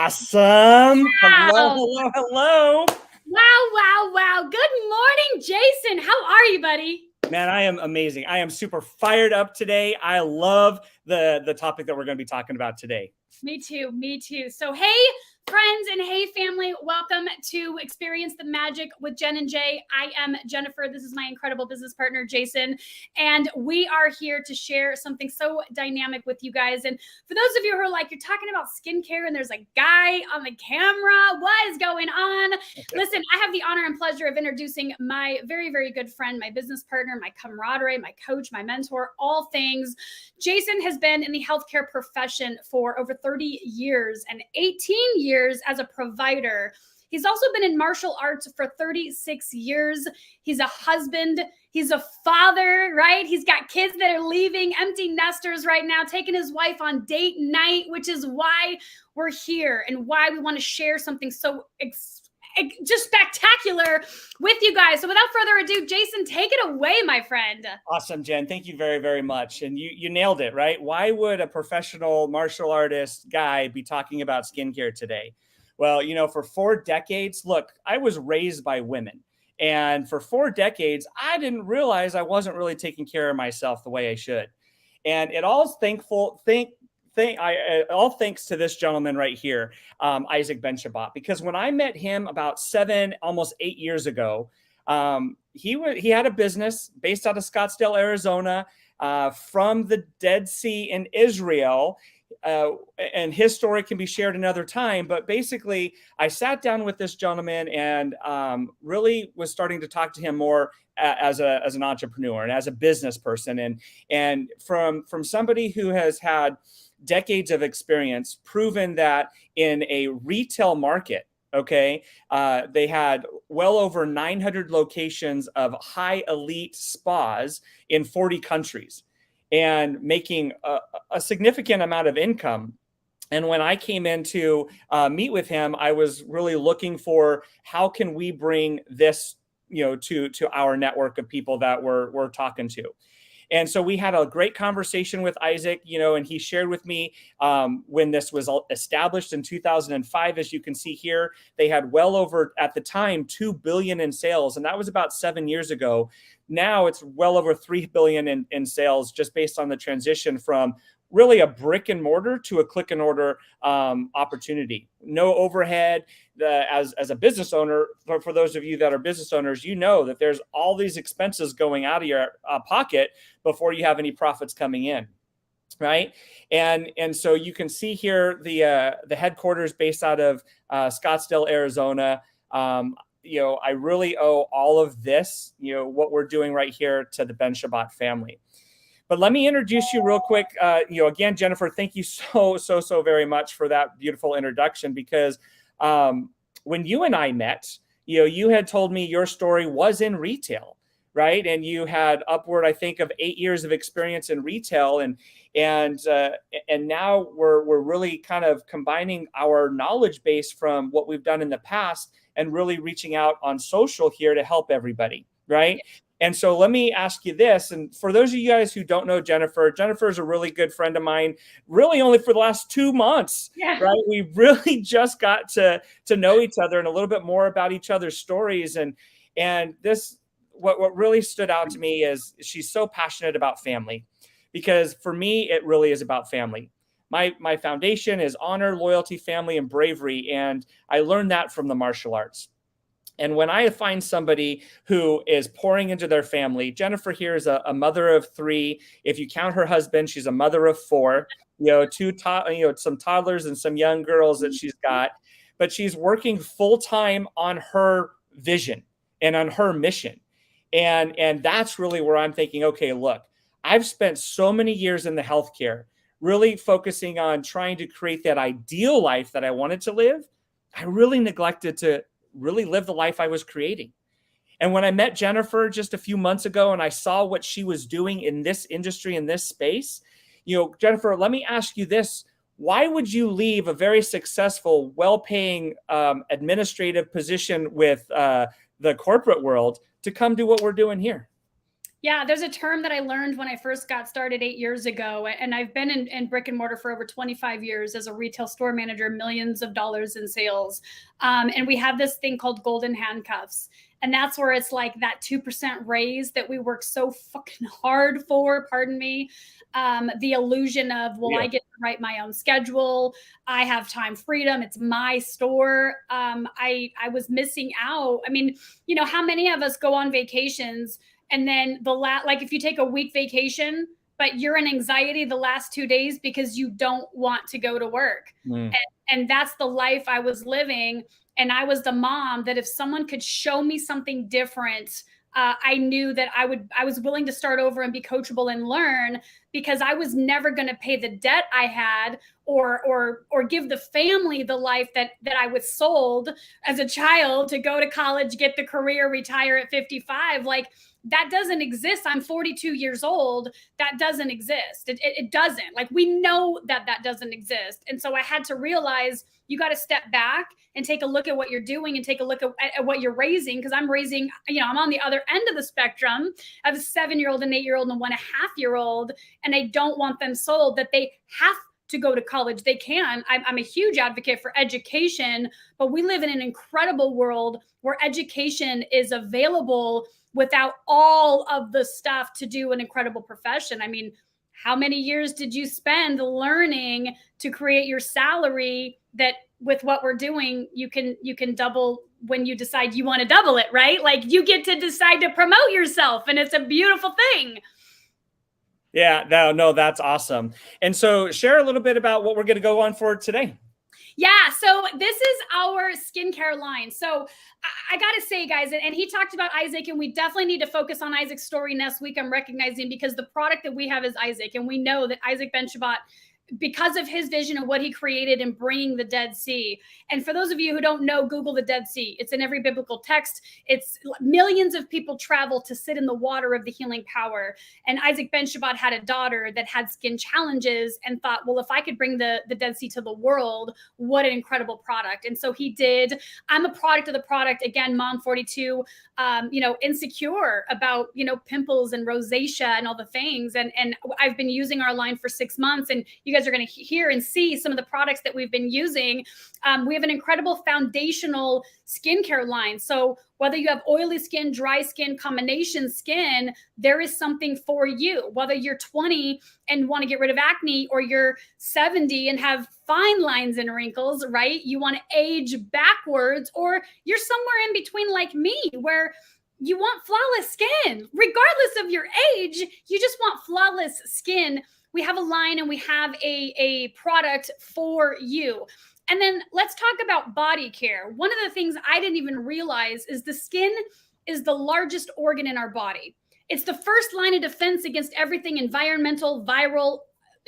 Awesome. Hello, Wow. hello, hello. Wow. Good morning, Jason. How are you, buddy? Man, I am amazing. I am super fired up today. I love the topic that we're going to be talking about today. Me too. So, hey, friends and hey, family, welcome to Experience the Magic with Jen and Jay. I am Jennifer. This is my incredible business partner, Jason. And we are here to share something so dynamic with you guys. And for those of you who are like, you're talking about skincare and there's a guy on the camera, what is going on? Listen, I have the honor and pleasure of introducing my very good friend, my business partner, my camaraderie, my coach, my mentor, all things. Jason has been in the healthcare profession for over 30 years and 18 years as a provider. He's also been in martial arts for 36 years. He's a husband. He's a father, right? He's got kids that are leaving, empty nesters right now, taking his wife on date night, which is why we're here and why we want to share something so just spectacular with you guys. So without further ado, Jason, take it away, my friend. Awesome, Jen. Thank you very much. And you nailed it, right? Why would a professional martial artist guy be talking about skincare today? Well, for 4 decades, look, I was raised by women. And for 4 decades, I didn't realize I wasn't really taking care of myself the way I should. And it all all thanks to this gentleman right here, Isaac Ben Shabbat, because when I met him about 7, almost 8 years ago, he had a business based out of Scottsdale, Arizona, from the Dead Sea in Israel. And his story can be shared another time. But basically, I sat down with this gentleman and really was starting to talk to him more as an entrepreneur and as a business person. And from somebody who has had decades of experience, proven that in a retail market, they had well over 900 locations of high elite spas in 40 countries and making a significant amount of income. And when I came in to meet with him, I was really looking for how can we bring this, to our network of people that we're talking to. And so we had a great conversation with Isaac, and he shared with me when this was established in 2005, as you can see here, they had well over, at the time, $2 billion in sales. And that was about 7 years ago. Now it's well over $3 billion in sales, just based on the transition from really a brick and mortar to a click and order opportunity. No overhead. As a business owner, for those of you that are business owners, you know that there's all these expenses going out of your pocket before you have any profits coming in, right? And so you can see here the headquarters based out of Scottsdale, Arizona. I really owe all of this, what we're doing right here, to the Ben Shabbat family. But let me introduce you real quick. Again, Jennifer, thank you so very much for that beautiful introduction, because when you and I met, you had told me your story was in retail, right? And you had upward, I think, of 8 years of experience in retail, and now we're really kind of combining our knowledge base from what we've done in the past and really reaching out on social here to help everybody, right? And so let me ask you this. And for those of you guys who don't know Jennifer is a really good friend of mine, really only for the last 2 months, right? We really just got to know each other and a little bit more about each other's stories. And this, what really stood out to me is she's so passionate about family, because for me, it really is about family. My foundation is honor, loyalty, family, and bravery. And I learned that from the martial arts. And when I find somebody who is pouring into their family, Jennifer here is a mother of 3. If you count her husband, she's a mother of 4. Some toddlers and some young girls that she's got. But she's working full time on her vision and on her mission. And that's really where I'm thinking, okay, look, I've spent so many years in the healthcare, really focusing on trying to create that ideal life that I wanted to live. I really neglected to really live the life I was creating. And when I met Jennifer just a few months ago and I saw what she was doing in this industry, in this space, Jennifer, let me ask you this. Why would you leave a very successful, well-paying administrative position with the corporate world to come do what we're doing here? Yeah, there's a term that I learned when I first got started 8 years ago, and I've been in brick and mortar for over 25 years as a retail store manager, millions of dollars in sales. And we have this thing called golden handcuffs. And that's where it's like that 2% raise that we work so fucking hard for, pardon me. The illusion of, well, Yeah. I get to write my own schedule. I have time freedom. It's my store. I was missing out. I mean, you know, how many of us go on vacations and then like if you take a week vacation, but you're in anxiety the last 2 days because you don't want to go to work. Mm. And that's the life I was living. And I was the mom that if someone could show me something different, I knew that I was willing to start over and be coachable and learn, because I was never going to pay the debt I had or give the family the life that I was sold as a child to go to college, get the career, retire at 55. Like, that doesn't exist. I'm 42 years old. That doesn't exist. It doesn't. Like, we know that doesn't exist. And so I had to realize you got to step back and take a look at what you're doing and take a look at what you're raising. Because I'm raising, you know, I'm on the other end of the spectrum. I have a 7-year-old, an 8-year-old, and a 1.5-year-old. And I don't want them sold that they have to go to college. They can. I'm a huge advocate for education, but we live in an incredible world where education is available without all of the stuff to do an incredible profession. I mean, how many years did you spend learning to create your salary that with what we're doing, you can double when you decide you want to double it, right? Like, you get to decide to promote yourself, and it's a beautiful thing. Yeah, no, that's awesome. And so share a little bit about what we're going to go on for today. Yeah, so this is our skincare line. So I got to say, guys, and he talked about Isaac, and we definitely need to focus on Isaac's story next week. I'm recognizing, because the product that we have is Isaac, and we know that Isaac Ben-Shabbat, because of his vision of what he created in bringing the Dead Sea. And for those of you who don't know, Google the Dead Sea. It's in every biblical text. It's millions of people travel to sit in the water of the healing power. And Isaac Ben-Shabbat had a daughter that had skin challenges and thought, well, if I could bring the Dead Sea to the world, what an incredible product. And so he did. I'm a product of the product. Again, mom 42, you know, insecure about, you know, pimples and rosacea and all the things. And I've been using our line for 6 months, and you guys are going to hear and see some of the products that we've been using. We have an incredible foundational skincare line. So whether you have oily skin, dry skin, combination skin, there is something for you. Whether you're 20 and want to get rid of acne, or you're 70 and have fine lines and wrinkles, right? You want to age backwards, or you're somewhere in between like me, where you want flawless skin. Regardless of your age, you just want flawless skin. We have a line, and we have a product for you. And then let's talk about body care. One of the things I didn't even realize is the skin is the largest organ in our body. It's the first line of defense against everything environmental, viral,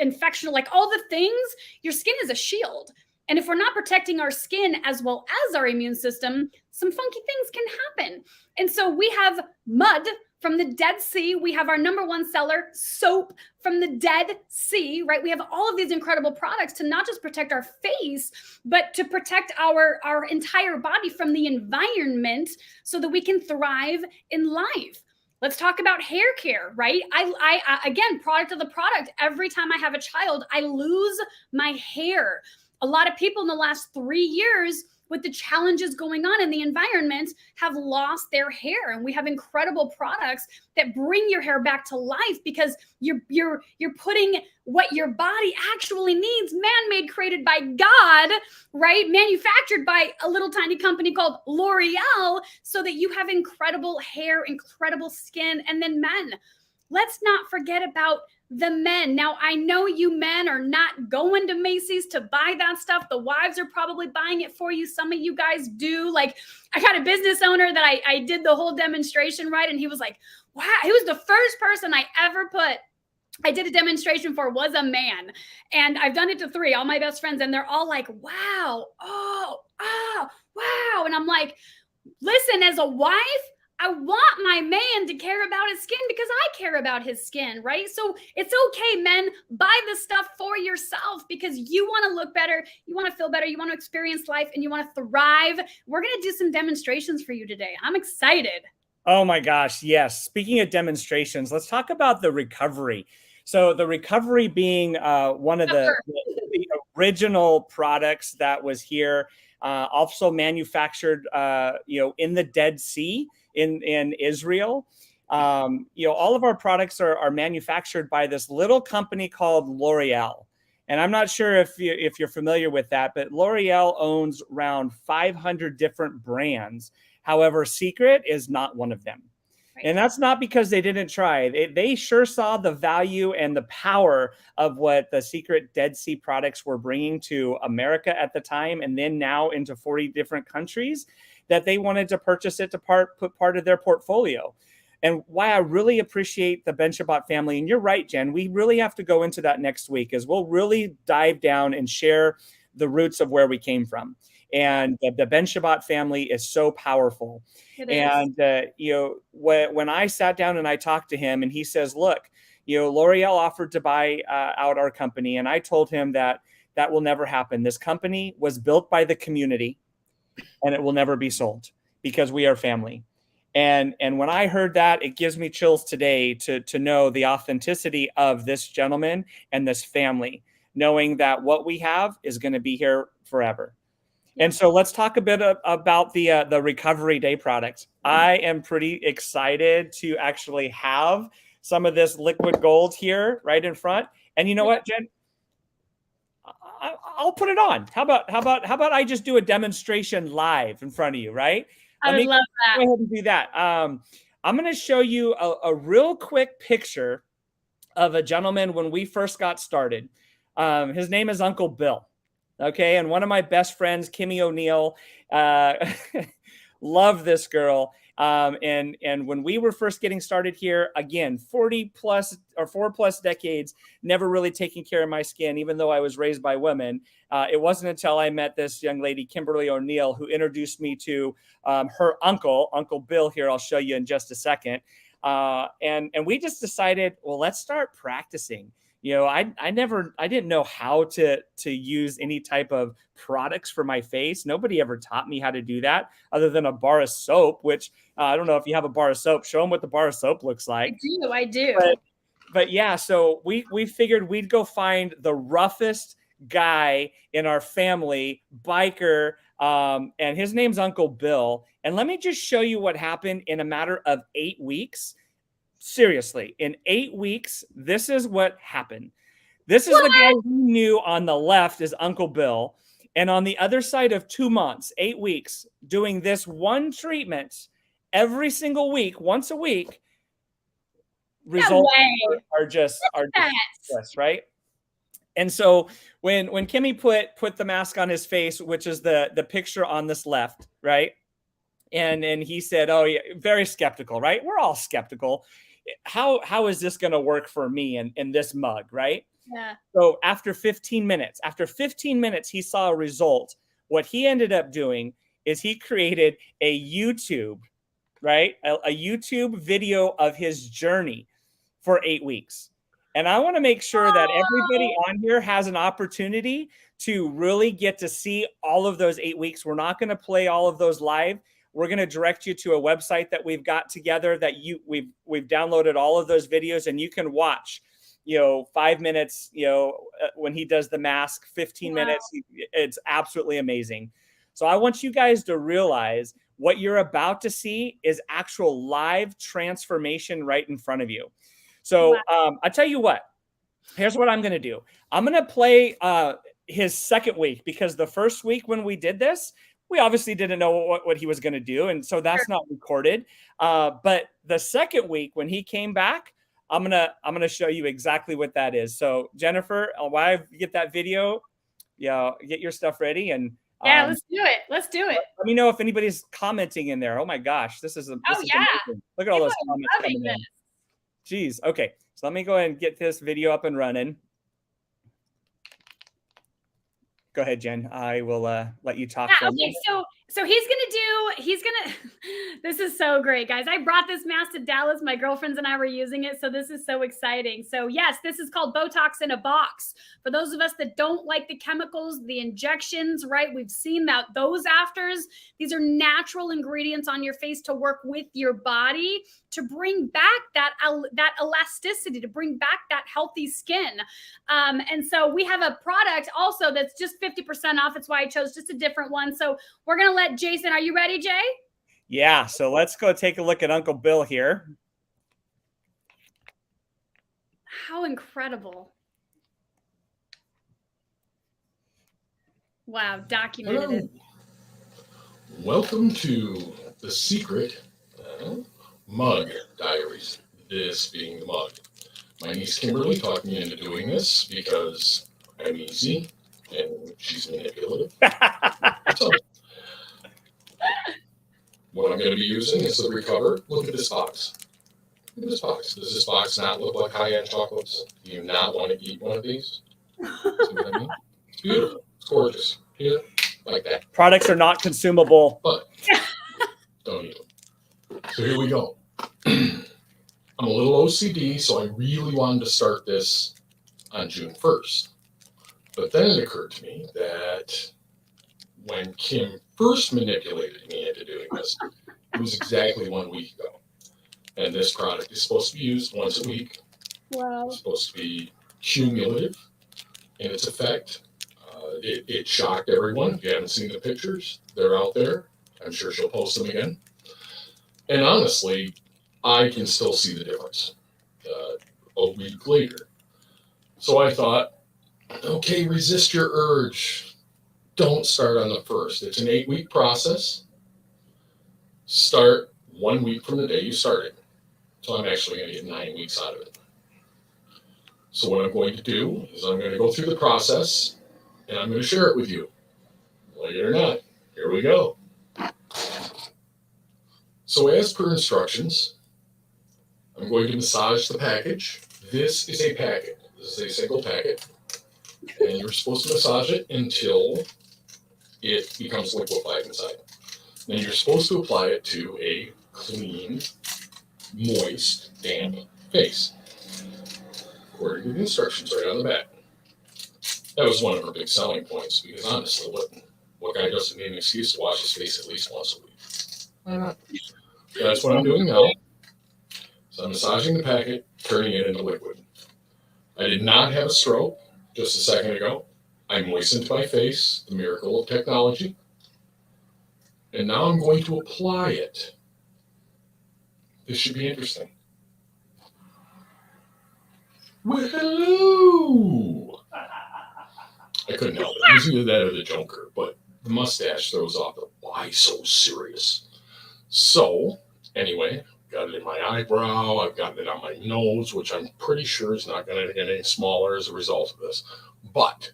infectional, like all the things. Your skin is a shield. And if we're not protecting our skin as well as our immune system, some funky things can happen. And so we have mud from the Dead Sea. We have our #1 seller, soap from the Dead Sea, right? We have all of these incredible products to not just protect our face, but to protect our entire body from the environment so that we can thrive in life. Let's talk about hair care, right? I again, product of the product. Every time I have a child, I lose my hair. A lot of people in the last 3 years, with the challenges going on in the environment, have lost their hair. And we have incredible products that bring your hair back to life, because you're putting what your body actually needs, man-made, created by God, right? Manufactured by a little tiny company called L'Oreal, so that you have incredible hair, incredible skin. And then men, let's not forget about the men. Now, I know you men are not going to Macy's to buy that stuff. The wives are probably buying it for you. Some of you guys do. Like, I got a business owner that I did the whole demonstration, right? And he was like, wow, he was the first person I did a demonstration for was a man. And I've done it to 3, all my best friends, and they're all like, wow, oh, wow. And I'm like, listen, as a wife, I want my man to care about his skin because I care about his skin, right? So it's okay, men, buy the stuff for yourself because you want to look better, you want to feel better, you want to experience life, and you want to thrive. We're going to do some demonstrations for you today. I'm excited. Oh my gosh, yes. Speaking of demonstrations, let's talk about the recovery. So the recovery being one of the original products that was here, also manufactured, in the Dead Sea in Israel. All of our products are manufactured by this little company called L'Oreal. And I'm not sure if you're familiar with that, but L'Oreal owns around 500 different brands. However, Secret is not one of them. Right. And that's not because they didn't try. They sure saw the value and the power of what the Secret Dead Sea products were bringing to America at the time, and then now into 40 different countries, that they wanted to purchase it to put part of their portfolio. And why I really appreciate the Ben Shabbat family, and you're right, Jen, we really have to go into that next week, is we'll really dive down and share the roots of where we came from. And the Ben Shabbat family is so powerful. It And when I sat down and I talked to him, and he says, "Look, L'Oreal offered to buy out our company," and I told him that will never happen. This company was built by the community, and it will never be sold because we are family. And when I heard that, it gives me chills today to know the authenticity of this gentleman and this family, knowing that what we have is going to be here forever. And so let's talk a bit about the Recovery Day products. I am pretty excited to actually have some of this liquid gold here right in front. And you know what, Jen? I'll put it on. How about I just do a demonstration live in front of you, right? I would love that. Go ahead and do that. I'm going to show you a real quick picture of a gentleman when we first got started. His name is Uncle Bill. Okay, and one of my best friends, Kimmy O'Neill, love this girl. And when we were first getting started here, again, 40 plus or 4+ decades, never really taking care of my skin, even though I was raised by women. It wasn't until I met this young lady, Kimberly O'Neill, who introduced me to her uncle, Uncle Bill here. I'll show you in just a second. And we just decided, well, let's start practicing. I didn't know how to use any type of products for my face. Nobody ever taught me how to do that other than a bar of soap, which I don't know if you have a bar of soap. Show them what the bar of soap looks like. I do. But yeah, so we figured we'd go find the roughest guy in our family, biker, and his name's Uncle Bill. And let me just show you what happened in a matter of 8 weeks. Seriously, in 8 weeks, this is what happened. This is the guy who knew on the left is Uncle Bill. And on the other side of 2 months, 8 weeks, doing this one treatment every single week, once a week, results are just right. And so when Kimmy put the mask on his face, which is the picture on this left, right? And he said, "Oh yeah," very skeptical, right? We're all skeptical. How is this going to work for me in this mug, right? Yeah. So after 15 minutes, he saw a result. What he ended up doing is he created a YouTube, right? A YouTube video of his journey for 8 weeks. And I want to make sure that everybody on here has an opportunity to really get to see all of those 8 weeks. We're not going to play all of those live. We're going to direct you to a website that we've got together that we've downloaded all of those videos, and you can watch, 5 minutes, when he does the mask, 15 minutes. It's absolutely amazing. So I want you guys to realize what you're about to see is actual live transformation right in front of you. So I tell you what, here's what I'm going to do. I'm going to play his second week, because the first week when we did this, we obviously didn't know what he was going to do. And so that's not recorded. But the second week when he came back, I'm going to show you exactly what that is. So Jennifer, while I get that video, get your stuff ready. And let's do it. Let's do it. Let me know if anybody's commenting in there. Oh my gosh, this is amazing. Look at all those comments coming in. Jeez. Okay. So let me go ahead and get this video up and running. Go ahead, Jen. I will let you talk. Okay. So So this is so great, guys. I brought this mask to Dallas. My girlfriends and I were using it. So this is so exciting. So yes, this is called Botox in a box. For those of us that don't like the chemicals, the injections, right? We've seen that those afters, these are natural ingredients on your face to work with your body to bring back that elasticity, to bring back that healthy skin. And so we have a product also that's just 50% off. It's why I chose just a different one. So we're going to let Jason, are you ready, Jay? Yeah, so let's go take a look at Uncle Bill here. How incredible. Wow, documented it. Welcome to the secret mug diaries. This being the mug. My niece Kimberly talked me into doing this because I'm easy and she's manipulative. So, what I'm going to be using is the Recover. Look at this box. Look at this box. Does this box not look like high-end chocolates? Do you not want to eat one of these? See what I mean? It's beautiful. It's gorgeous. Here, like that. Products are not consumable. But don't eat them. So here we go. I'm a little OCD, so I really wanted to start this on June 1st. But then it occurred to me that when Kim first manipulated me into doing this, it was exactly 1 week ago. And this product is supposed to be used once a week. Wow. It's supposed to be cumulative in its effect. It shocked everyone. If you haven't seen the pictures, they're out there. I'm sure she'll post them again. And honestly, I can still see the difference a week later. So I thought, okay, resist your urge. Don't start on the 1st. It's an 8-week process. Start 1 week from the day you started. So I'm actually going to get 9 weeks out of it. So what I'm going to do is I'm going to go through the process and I'm going to share it with you. Like it or not, here we go. So as per instructions, I'm going to massage the package. This is a packet. This is a single packet. And you're supposed to massage it until it becomes liquefied inside. Then you're supposed to apply it to a clean, moist, damp face, according to the instructions right on the back. That was one of her big selling points, because honestly, what guy doesn't need an excuse to wash his face at least once a week? Why not? That's what I'm doing now. So I'm massaging the packet, turning it into liquid. I did not have a stroke just a second ago. I moistened my face, the miracle of technology. And now I'm going to apply it. This should be interesting. Well, hello! I couldn't help it. It was either that or the Joker, but the mustache throws off the why so serious. So, anyway, got it in my eyebrow, I've gotten it on my nose, which I'm pretty sure is not going to get any smaller as a result of this. But,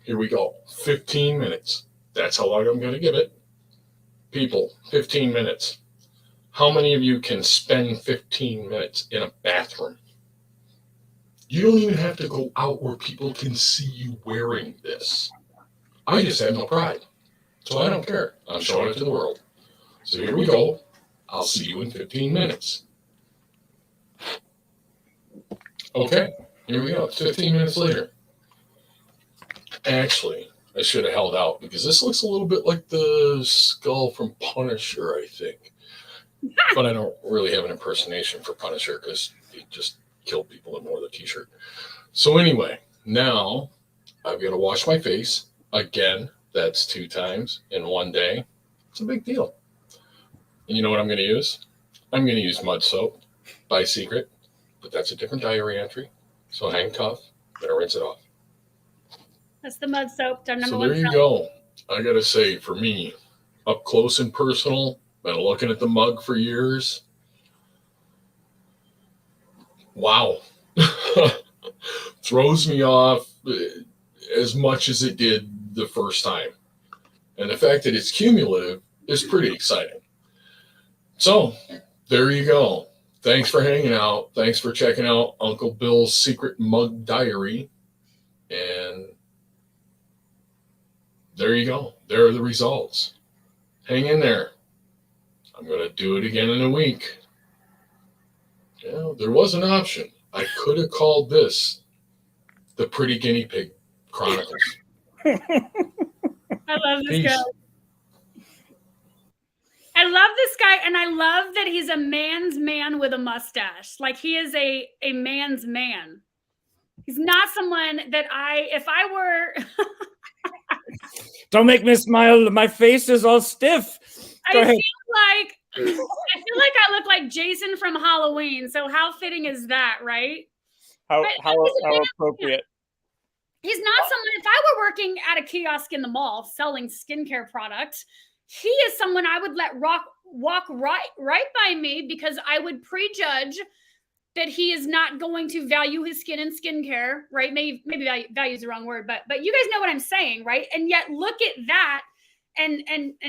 here we go. 15 minutes. That's how long I'm going to give it. People, 15 minutes. How many of you can spend 15 minutes in a bathroom? You don't even have to go out where people can see you wearing this. I just have no pride. So I don't care. I'm showing it to the world. So here we go. I'll see you in 15 minutes. Okay, here we go. 15 minutes later. Actually, I should have held out because this looks a little bit like the skull from Punisher, I think. But I don't really have an impersonation for Punisher because he just killed people and wore the t-shirt. So anyway, now I've got to wash my face. Again, that's 2 times in 1 day. It's a big deal. And you know what I'm going to use? I'm going to use mud soap by Secret, but that's a different diary entry. So hang tough. I'm going to rinse it off. That's the mud soap. Our number So one there you go. I got to say, for me, up close and personal, been looking at the mug for years. Wow. Throws me off as much as it did the first time. And the fact that it's cumulative is pretty exciting. So, there you go. Thanks for hanging out. Thanks for checking out Uncle Bill's Secret Mug Diary. And there you go. There are the results. Hang in there. I'm going to do it again in a week. Yeah, there was an option. I could have called this the Pretty Guinea Pig Chronicles. I love this Peace. guy. I love this guy, and I love that he's a man's man with a mustache. Like, he is a man's man. He's not someone that if I were... Don't make me smile. My face is all stiff. Go ahead. I feel like I look like Jason from Halloween. So how fitting is that, right? How appropriate. He's not someone, if I were working at a kiosk in the mall selling skincare products, he is someone I would let walk right by me, because I would prejudge that he is not going to value his skin and skincare, right? Maybe value is the wrong word, but you guys know what I'm saying, right? And yet look at that, and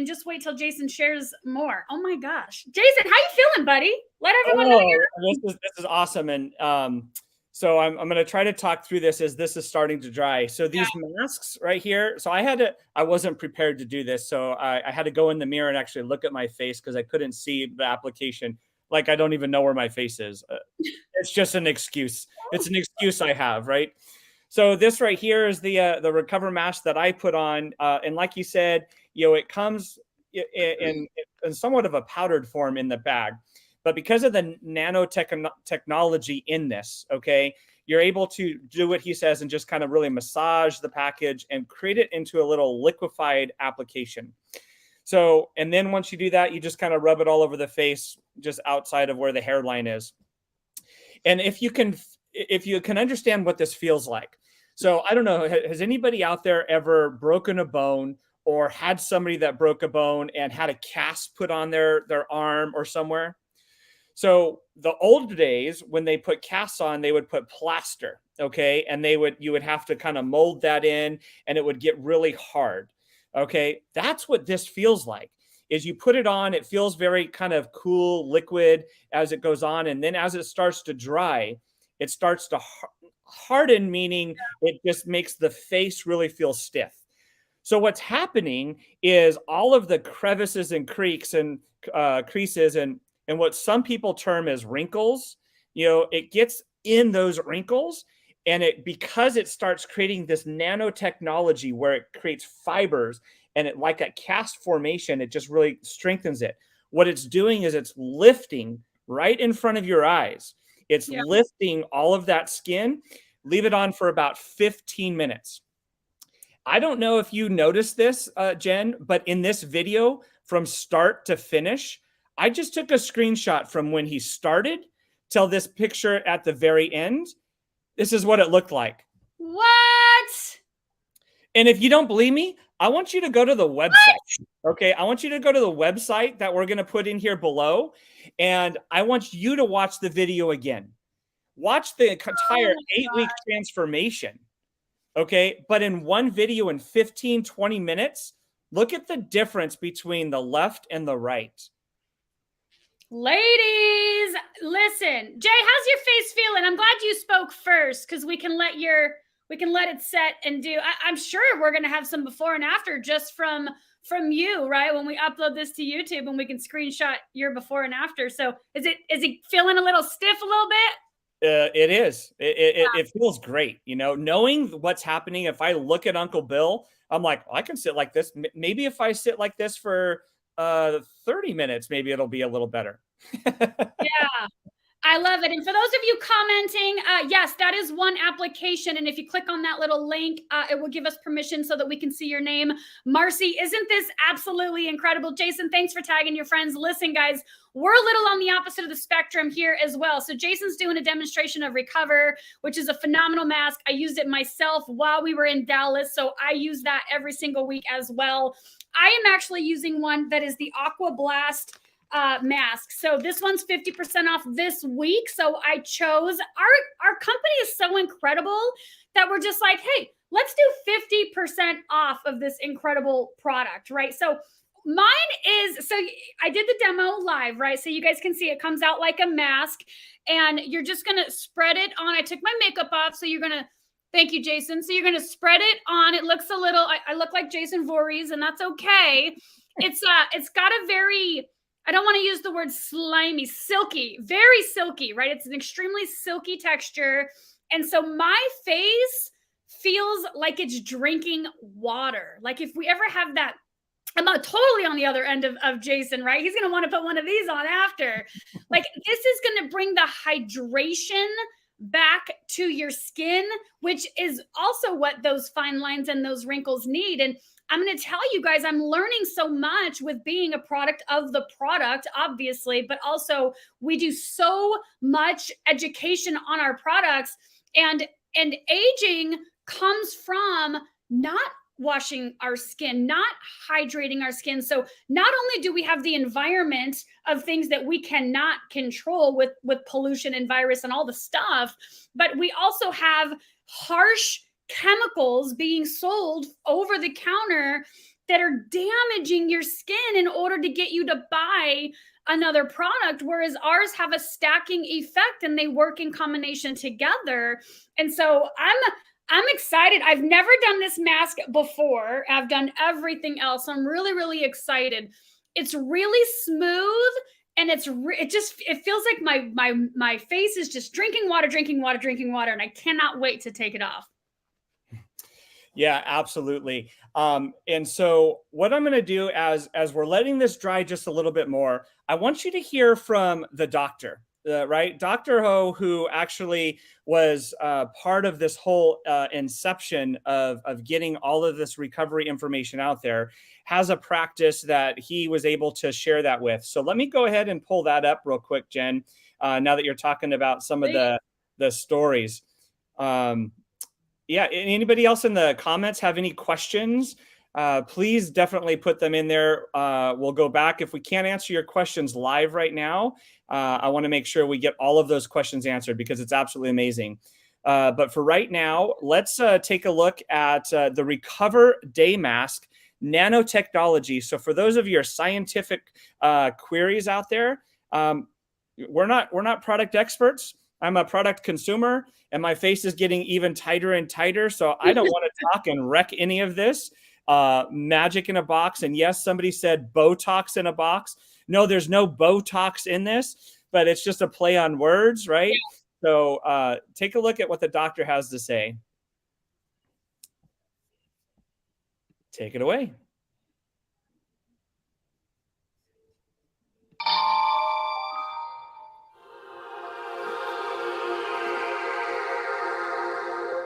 just wait till Jason shares more. Oh my gosh, Jason, how you feeling, buddy? Let everyone know. This is awesome, and so I'm going to try to talk through this as this is starting to dry. So these masks right here. So I wasn't prepared to do this, so I had to go in the mirror and actually look at my face because I couldn't see the application. Like, I don't even know where my face is. It's just an excuse. It's an excuse I have, right? So this right here is the Recover mask that I put on, and like you said, it comes in somewhat of a powdered form in the bag, but because of the nanotechnology in this, okay, you're able to do what he says and just kind of really massage the package and create it into a little liquefied application. So, and then once you do that, you just kind of rub it all over the face, just outside of where the hairline is. And if you can understand what this feels like. So I don't know, has anybody out there ever broken a bone or had somebody that broke a bone and had a cast put on their arm or somewhere? So the old days, when they put casts on, they would put plaster, okay? And you would have to kind of mold that in, and it would get really hard. Okay, that's what this feels like. Is you put it on, it feels very kind of cool, liquid as it goes on. And then as it starts to dry, it starts to harden, meaning it just makes the face really feel stiff. So what's happening is all of the crevices and creaks and creases and what some people term as wrinkles, it gets in those wrinkles. And because it starts creating this nanotechnology where it creates fibers and it, like a cast formation, it just really strengthens it. What it's doing is it's lifting right in front of your eyes. It's lifting all of that skin. Leave it on for about 15 minutes. I don't know if you noticed this, Jen, but in this video from start to finish, I just took a screenshot from when he started till this picture at the very end. This is what it looked like. What? And if you don't believe me, I want you to go to the website. Okay, I want you to go to the website that we're going to put in here below, and I want you to watch the video again. Watch the entire 8-week transformation. Okay, but in one video in 15, 20 minutes, look at the difference between the left and the right. Ladies, listen. Jay, how's your face feeling? I'm glad you spoke first, because we can let it set and do. I'm sure we're gonna have some before and after just from you, right? When we upload this to YouTube, and we can screenshot your before and after. So is he feeling a little stiff a little bit? It is. It feels great, knowing what's happening. If I look at Uncle Bill, I'm like, I can sit like this. Maybe if I sit like this for 30 minutes, maybe it'll be a little better. Yeah, I love it. And for those of you commenting, yes, that is one application. And if you click on that little link, it will give us permission so that we can see your name. Marcy, isn't this absolutely incredible? Jason, thanks for tagging your friends. Listen, guys, we're a little on the opposite of the spectrum here as well. So Jason's doing a demonstration of Recover, which is a phenomenal mask. I used it myself while we were in Dallas, so I use that every single week as well. I am actually using one that is the Aqua Blast mask. So this one's 50% off this week. So I chose, our company is so incredible that we're just like, hey, let's do 50% off of this incredible product, right? So mine is, so I did the demo live, right? So you guys can see it comes out like a mask, and you're just going to spread it on. I took my makeup off. So you're going to, thank you, Jason. So you're going to spread it on. It looks a little, I look like Jason Voorhees, and that's okay. It's got a very, I don't want to use the word slimy, silky, very silky, right? It's an extremely silky texture. And so my face feels like it's drinking water. Like if we ever have that, I'm not totally on the other end of Jason, right? He's going to want to put one of these on after. Like this is going to bring the hydration back to your skin, which is also what those fine lines and those wrinkles need. And I'm going to tell you guys, I'm learning so much with being a product of the product, obviously, but also we do so much education on our products, and aging comes from not washing our skin, not hydrating our skin. So not only do we have the environment of things that we cannot control with pollution and virus and all the stuff, but we also have harsh chemicals being sold over the counter that are damaging your skin in order to get you to buy another product, whereas ours have a stacking effect and they work in combination together. And so I'm excited. I've never done this mask before. I've done everything else. I'm really, really excited. It's really smooth, and it feels like my face is just drinking water, and I cannot wait to take it off. Yeah, absolutely. And so what I'm going to do as we're letting this dry just a little bit more, I want you to hear from the doctor, right? Dr. Ho, who actually was part of this whole inception of getting all of this recovery information out there, has a practice that he was able to share that with. So let me go ahead and pull that up real quick, Jen, now that you're talking about some of the stories. Yeah, anybody else in the comments have any questions? Please definitely put them in there. We'll go back. If we can't answer your questions live right now, I want to make sure we get all of those questions answered because it's absolutely amazing. But for right now, let's take a look at the Recover Day Mask nanotechnology. So for those of your scientific queries out there, we're not product experts. I'm a product consumer, and my face is getting even tighter and tighter. So I don't want to talk and wreck any of this. Magic in a box. And yes, somebody said Botox in a box. No, there's no Botox in this, but it's just a play on words, right? Yeah. So take a look at what the doctor has to say. Take it away.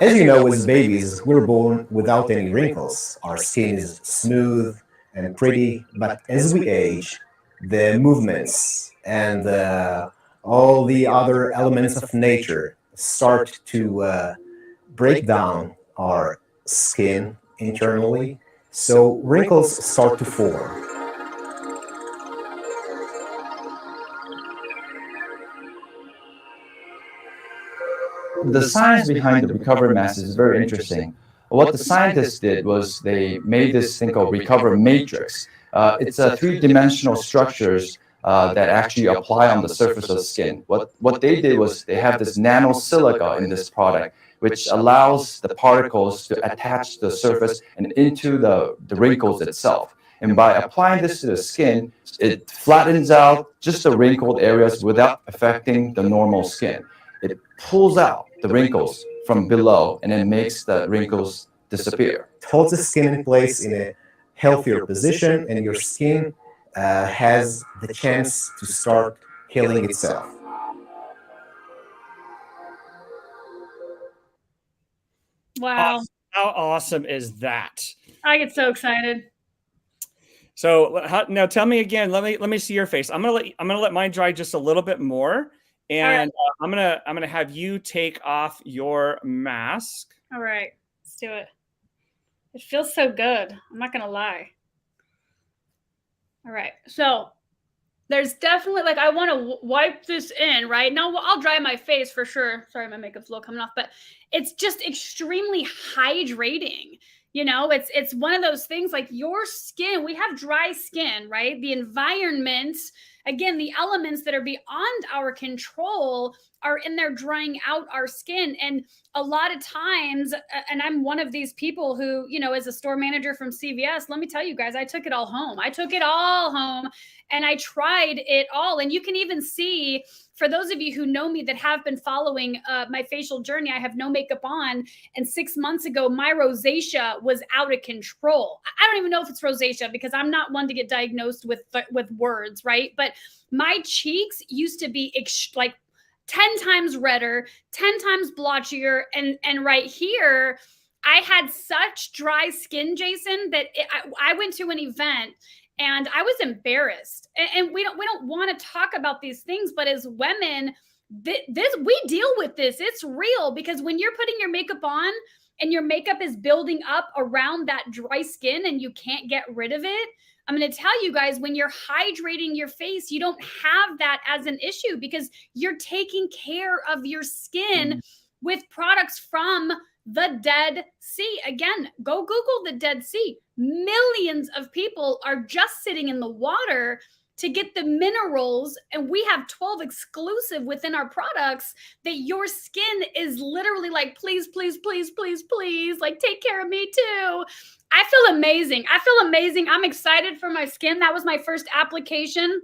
As you know, as babies, we're born without any wrinkles. Our skin is smooth and pretty, but as we age, the movements and all the other elements of nature start to break down our skin internally, so wrinkles start to form. The science behind the recovery mask is very interesting. What the scientists did was they made this thing called recover matrix. It's a three-dimensional structures that actually apply on the surface of the skin. What they did was they have this nanosilica in this product, which allows the particles to attach to the surface and into the wrinkles itself. And by applying this to the skin, it flattens out just the wrinkled areas without affecting the normal skin. It pulls out the wrinkles from below and then makes the wrinkles disappear. It holds the skin in place in a healthier position, and your skin has the chance to start healing itself. Wow. How awesome is that? I get so excited. So now tell me again, let me see your face. I'm going to let mine dry just a little bit more. And I'm gonna have you take off your mask. All right, let's do it. It feels so good. I'm not gonna lie. All right, so there's definitely, like, I want to wipe this in right now. I'll dry my face for sure. Sorry, my makeup's a little coming off, but it's just extremely hydrating. You know, it's one of those things, like your skin. We have dry skin, right? The environment. again, the elements that are beyond our control are in there drying out our skin. And a lot of times, and I'm one of these people who, you know, as a store manager from CVS, let me tell you guys, I took it all home. I took it all home and I tried it all. And you can even see, for those of you who know me that have been following my facial journey, I have no makeup on. And 6 months ago, my rosacea was out of control. I don't even know if it's rosacea because I'm not one to get diagnosed with words, right? But my cheeks used to be like 10 times redder, 10 times blotchier. And right here, I had such dry skin, Jason, that I went to an event and I was embarrassed. And we don't want to talk about these things, but as women, we deal with this. It's real, because when you're putting your makeup on and your makeup is building up around that dry skin and you can't get rid of it, I'm going to tell you guys, when you're hydrating your face, you don't have that as an issue because you're taking care of your skin with products from the Dead Sea. Again, go Google the Dead Sea. Millions of people are just sitting in the water to get the minerals, and we have 12 exclusive within our products that your skin is literally like, please, please, please, please, please, like, take care of me too. I feel amazing. I feel amazing. I'm excited for my skin. That was my first application.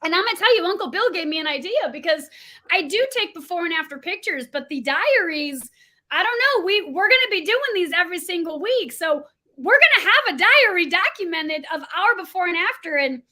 And I'm going to tell you, Uncle Bill gave me an idea, because I do take before and after pictures, but the diaries, I don't know. We're going to be doing these every single week. So we're going to have a diary documented of our before and after. And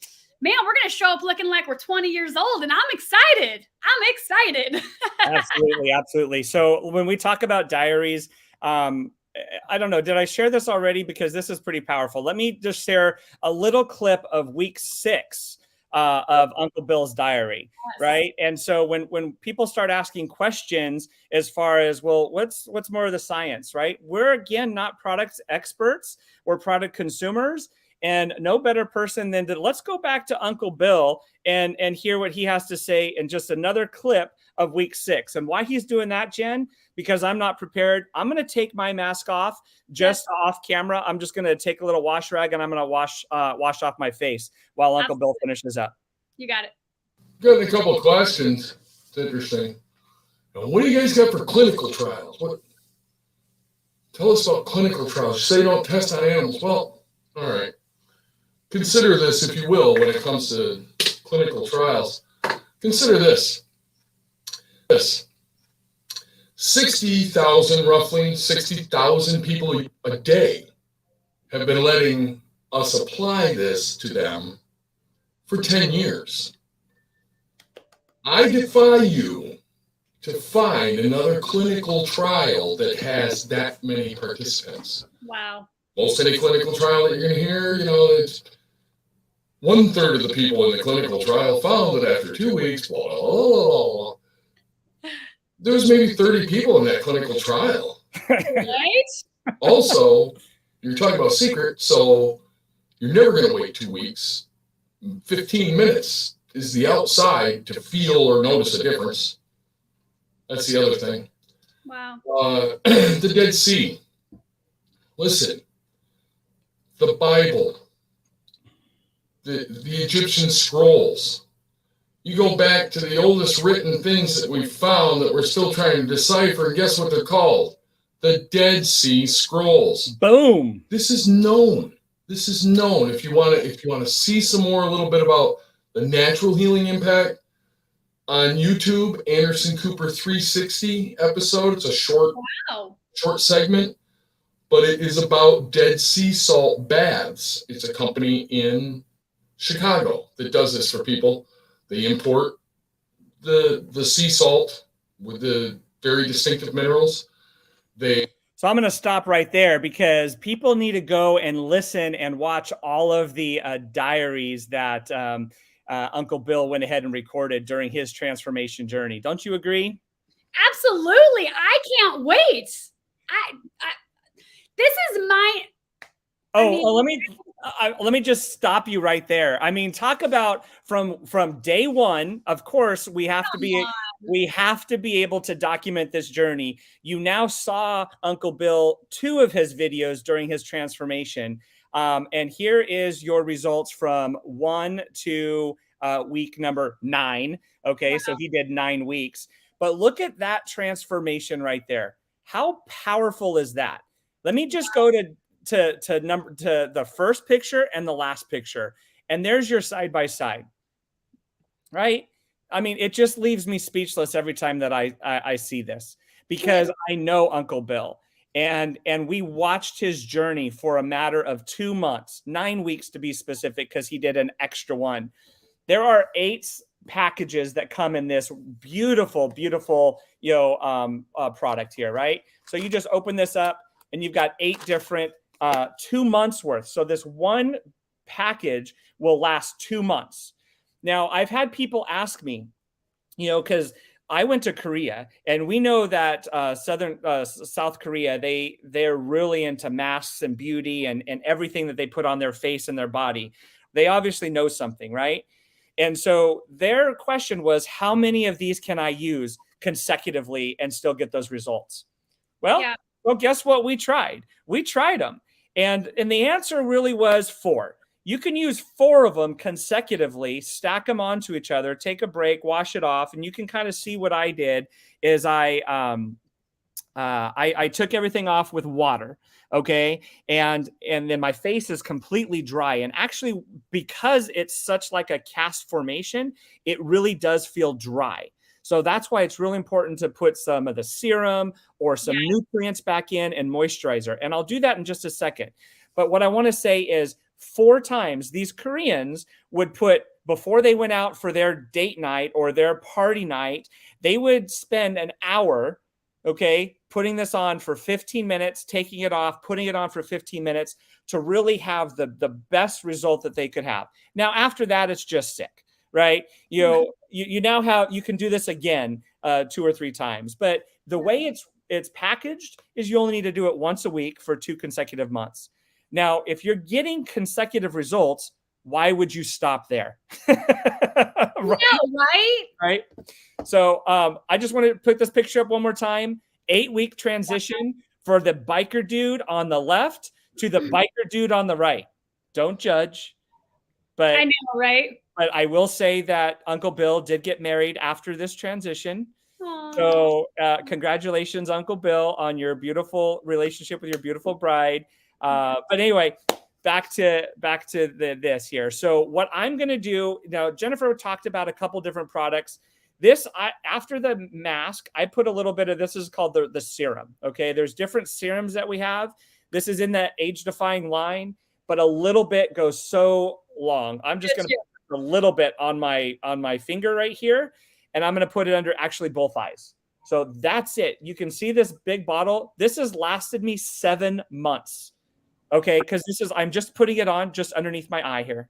man, we're going to show up looking like we're 20 years old. And I'm excited. I'm excited. Absolutely. Absolutely. So when we talk about diaries, I don't know, did I share this already? Because this is pretty powerful. Let me just share a little clip of week 6 of Uncle Bill's diary, Yes. right? And so when people start asking questions as far as, well, what's more of the science, right? We're, again, not product experts. We're product consumers, and no better person than let's go back to Uncle Bill and hear what he has to say in just another clip of week 6. And why he's doing that, Jen, because I'm not prepared. I'm going to take my mask off just off camera. I'm just going to take a little wash rag and I'm going to wash off my face while Uncle Bill finishes up. You got it. Got a couple of questions. It's interesting. Now, what do you guys got for clinical trials? Tell us about clinical trials. You say you don't test on animals. Well, all right. Consider this, if you will, when it comes to clinical trials. Consider this. 60,000, roughly 60,000 people a day have been letting us apply this to them for 10 years. I defy you to find another clinical trial that has that many participants. Wow. Most any clinical trial that you're going to hear, it's 1/3 of the people in the clinical trial found that after 2 weeks, blah, blah, blah, blah. There's maybe 30 people in that clinical trial. Right? Also, you're talking about secret, so you're never going to wait 2 weeks. 15 minutes is the outside to feel or notice a difference. That's the other thing. Wow. The Dead Sea. Listen, the Bible, the Egyptian scrolls. You go back to the oldest written things that we found that we're still trying to decipher, and guess what they're called? The Dead Sea Scrolls. Boom. This is known. This is known. If you want to see some more, a little bit about the natural healing impact, on YouTube, Anderson Cooper 360 episode. It's a short segment, but it is about Dead Sea salt baths. It's a company in Chicago that does this for people. They import the sea salt with the very distinctive minerals. So I'm going to stop right there, because people need to go and listen and watch all of the diaries that Uncle Bill went ahead and recorded during his transformation journey. Don't you agree? Absolutely. I can't wait. This is my... let me just stop you right there. I mean, talk about from day one. Of course, we have to be able to document this journey. You now saw Uncle Bill 2 of his videos during his transformation, and here is your results from 1 to week number 9. Okay, so he did 9 weeks. But look at that transformation right there. How powerful is that? Let me just go to the first picture and the last picture, and there's your side by side, right? I mean, it just leaves me speechless every time that I see this, because I know Uncle Bill, and we watched his journey for a matter of 2 months, 9 weeks to be specific, because he did an extra one. There are 8 packages that come in this beautiful, beautiful, product here, right? So you just open this up, and you've got 8 different 2 months worth. So this one package will last 2 months. Now, I've had people ask me, because I went to Korea, and we know that South Korea, they're really into masks and beauty and everything that they put on their face and their body. They obviously know something, right? And so their question was, how many of these can I use consecutively and still get those results? Well, guess what? We tried them. And the answer really was 4. You can use 4 of them consecutively, stack them onto each other, take a break, wash it off. And you can kind of see what I did is I took everything off with water. Okay. And then my face is completely dry. And actually, because it's such like a cast formation, it really does feel dry. So that's why it's really important to put some of the serum or some nutrients back in and moisturizer. And I'll do that in just a second. But what I want to say is 4 times these Koreans would put, before they went out for their date night or their party night, they would spend an hour, okay, putting this on for 15 minutes, taking it off, putting it on for 15 minutes to really have the best result that they could have. Now, after that, it's just sick, right? You now have, you can do this again 2 or 3 times, but the way it's packaged is you only need to do it once a week for 2 consecutive months. Now, if you're getting consecutive results, why would you stop there? Right? So I just want to put this picture up one more time. 8-week transition for the biker dude on the left to the biker dude on the right. Don't judge. But I know, right? But I will say that Uncle Bill did get married after this transition. Aww. So congratulations, Uncle Bill, on your beautiful relationship with your beautiful bride. But anyway, back to this here. So what I'm going to do now, Jennifer talked about a couple different products. After the mask, I put a little bit of, this is called the serum. Okay. There's different serums that we have. This is in that age defying line, but a little bit goes so long. I'm just going to put a little bit on my finger right here. And I'm going to put it under actually both eyes. So that's it. You can see this big bottle. This has lasted me 7 months. Okay, because I'm just putting it on just underneath my eye here,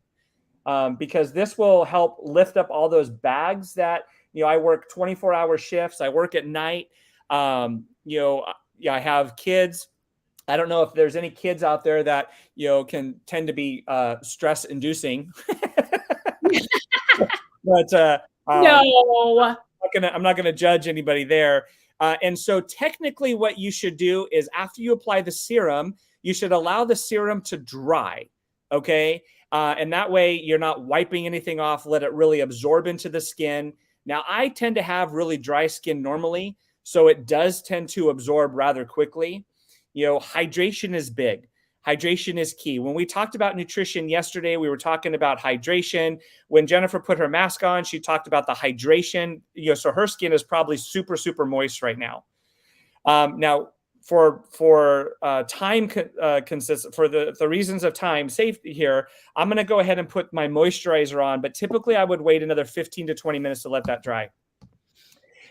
because this will help lift up all those bags that, I work 24-hour shifts. I work at night. I have kids. I don't know if there's any kids out there that, can tend to be stress inducing. But no, I'm not gonna judge anybody there. And so technically what you should do is after you apply the serum, you should allow the serum to dry, okay? And that way you're not wiping anything off, let it really absorb into the skin. Now, I tend to have really dry skin normally, so it does tend to absorb rather quickly. Hydration is big. Hydration is key. When we talked about nutrition yesterday, we were talking about hydration. When Jennifer put her mask on, she talked about the hydration. So her skin is probably super, super moist right now. Now, for time consistent, for the reasons of time safety here, I'm going to go ahead and put my moisturizer on. But typically, I would wait another 15 to 20 minutes to let that dry.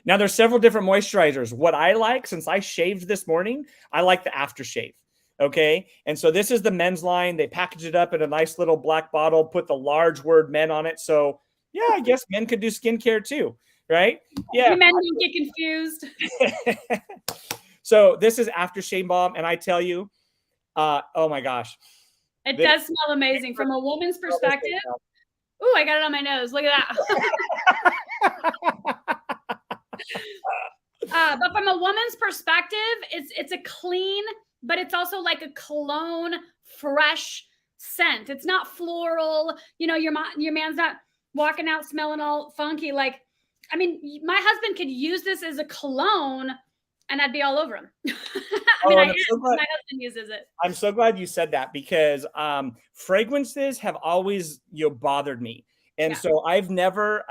Now, there's several different moisturizers. What I like, since I shaved this morning, I like the aftershave. Okay. And so this is the men's line. They package it up in a nice little black bottle, put the large word men on it. So yeah, I guess men could do skincare too. Right. Yeah. Men don't get confused. So this is aftershave balm. And I tell you, oh my gosh. It does smell amazing from a woman's perspective. Ooh, I got it on my nose. Look at that. But from a woman's perspective, it's a clean, but it's also like a cologne, fresh scent. It's not floral. Your man's not walking out smelling all funky. Like, I mean, my husband could use this as a cologne and I'd be all over him. I mean, my husband uses it. I'm so glad you said that because fragrances have always bothered me, and so I've never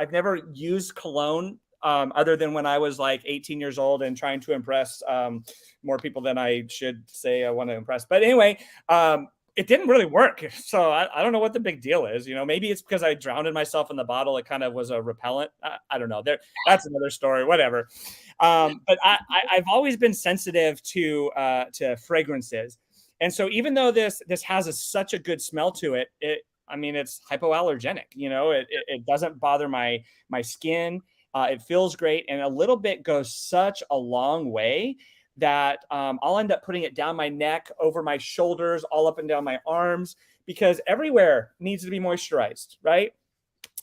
used cologne other than when I was like 18 years old and trying to impress more people than I should say I want to impress. But anyway, it didn't really work. So I don't know what the big deal is. Maybe it's because I drowned myself in the bottle. It kind of was a repellent. I don't know. That's another story. Whatever. But I've always been sensitive to fragrances, and so even though this has such a good smell to it, it's hypoallergenic. It doesn't bother my skin. It feels great, and a little bit goes such a long way that I'll end up putting it down my neck, over my shoulders, all up and down my arms, because everywhere needs to be moisturized, right?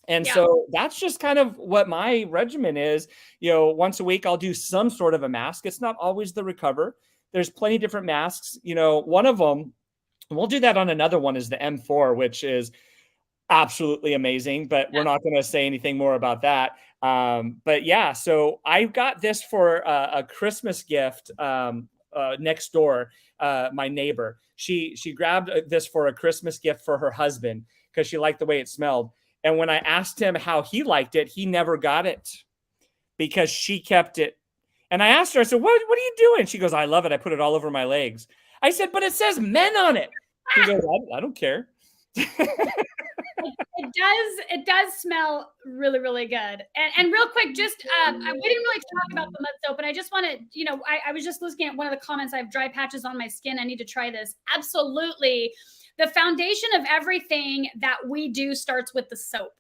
And so that's just kind of what my regimen is. Once a week, I'll do some sort of a mask. It's not always the Recover. There's plenty of different masks. One of them, we'll do that on another one, is the M4, which is absolutely amazing, but we're not going to say anything more about that. But yeah, so I got this for a Christmas gift next door. My neighbor, she grabbed this for a Christmas gift for her husband because she liked the way it smelled. And when I asked him how he liked it, he never got it because she kept it. And I asked her, I said, what are you doing? She goes, I love it. I put it all over my legs. I said, but it says men on it. She goes, I don't care. It does smell really, really good. And real quick, just we didn't really talk about the mud soap, and I just want to, I was just looking at one of the comments. I have dry patches on my skin. I need to try this. Absolutely. The foundation of everything that we do starts with the soap,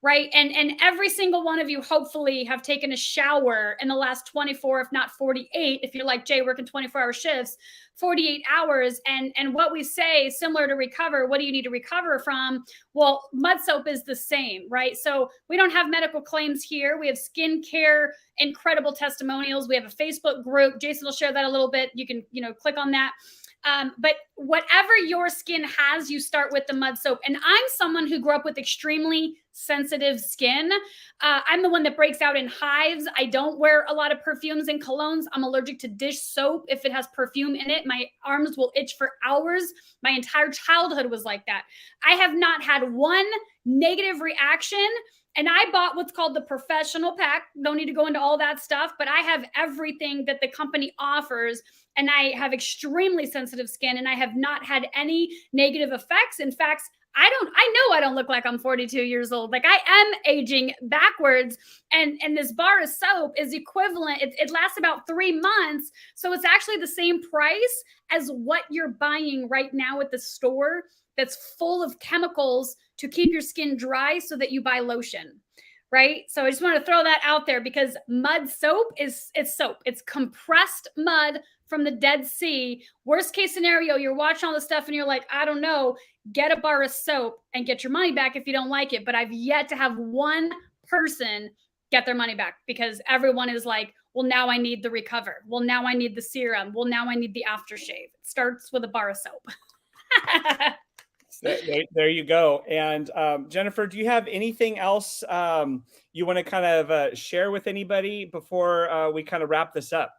right? And every single one of you hopefully have taken a shower in the last 24, if not 48, if you're like Jay working 24-hour shifts, 48 hours. And what we say, similar to Recover, what do you need to recover from? Well, mud soap is the same, right? So we don't have medical claims here. We have skincare, incredible testimonials. We have a Facebook group. Jason will share that a little bit. You can, click on that. But whatever your skin has, you start with the mud soap. And I'm someone who grew up with extremely sensitive skin. I'm the one that breaks out in hives. I don't wear a lot of perfumes and colognes. I'm allergic to dish soap. If it has perfume in it, my arms will itch for hours. My entire childhood was like that. I have not had one negative reaction. And I bought what's called the professional pack. Don't need to go into all that stuff, but I have everything that the company offers. And I have extremely sensitive skin, and I have not had any negative effects. In fact, I know I don't look like I'm 42 years old. Like, I am aging backwards. And this bar of soap is equivalent. It lasts about 3 months. So it's actually the same price as what you're buying right now at the store that's full of chemicals to keep your skin dry so that you buy lotion, right? So I just want to throw that out there, because mud soap it's soap. It's compressed mud from the Dead Sea. Worst case scenario, you're watching all this stuff and you're like, I don't know, get a bar of soap and get your money back if you don't like it. But I've yet to have one person get their money back, because everyone is like, well, now I need the Recover. Well, now I need the serum. Well, now I need the aftershave. It starts with a bar of soap. There you go. And Jennifer, do you have anything else you want to kind of share with anybody before we kind of wrap this up?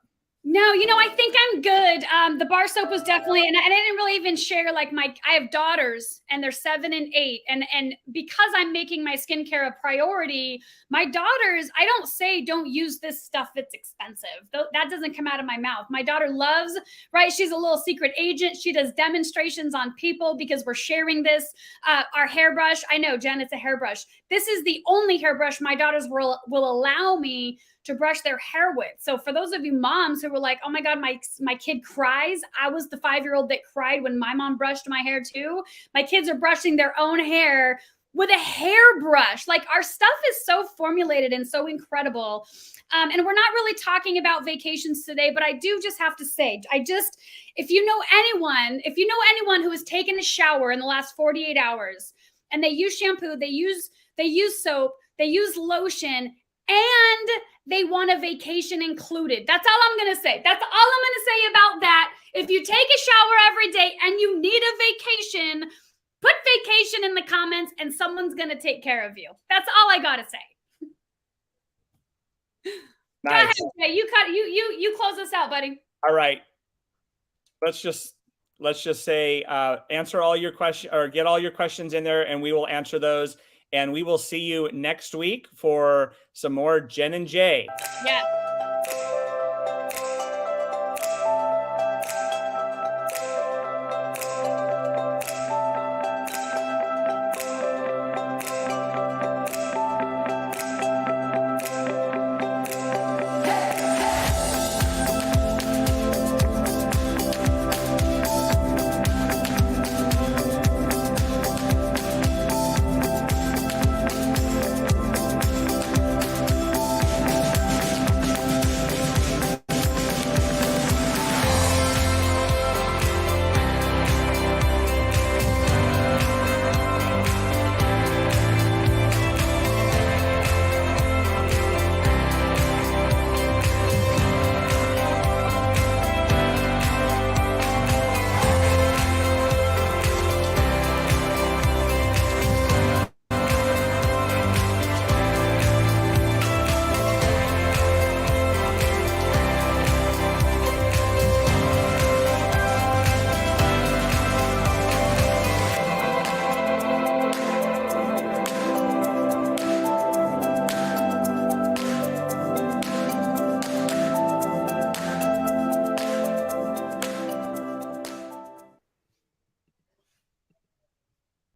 No, I think I'm good. The bar soap was definitely, and I didn't really even share, like, I have daughters and they're 7 and 8. And because I'm making my skincare a priority, my daughters, I don't say, don't use this stuff. It's expensive. That doesn't come out of my mouth. My daughter loves, right? She's a little secret agent. She does demonstrations on people because we're sharing this. Our hairbrush. I know, Jen, it's a hairbrush. This is the only hairbrush my daughters will allow me to brush their hair with. So for those of you moms who were like, oh my God, my kid cries. I was the 5-year-old that cried when my mom brushed my hair too. My kids are brushing their own hair with a hairbrush. Like, our stuff is so formulated and so incredible. And we're not really talking about vacations today, but I do just have to say, if you know anyone who has taken a shower in the last 48 hours and they use shampoo, they use soap, they use lotion, and they want a vacation included. That's all I'm going to say. That's all I'm going to say about that. If you take a shower every day and you need a vacation, Put vacation in the comments and someone's going to take care of you. That's all I got to say. Nice. Go ahead, Jay. You close us out, buddy. All right. Let's just say answer all your questions, or get all your questions in there, and we will answer those. And we will see you next week for some more Jen and Jay. Yeah.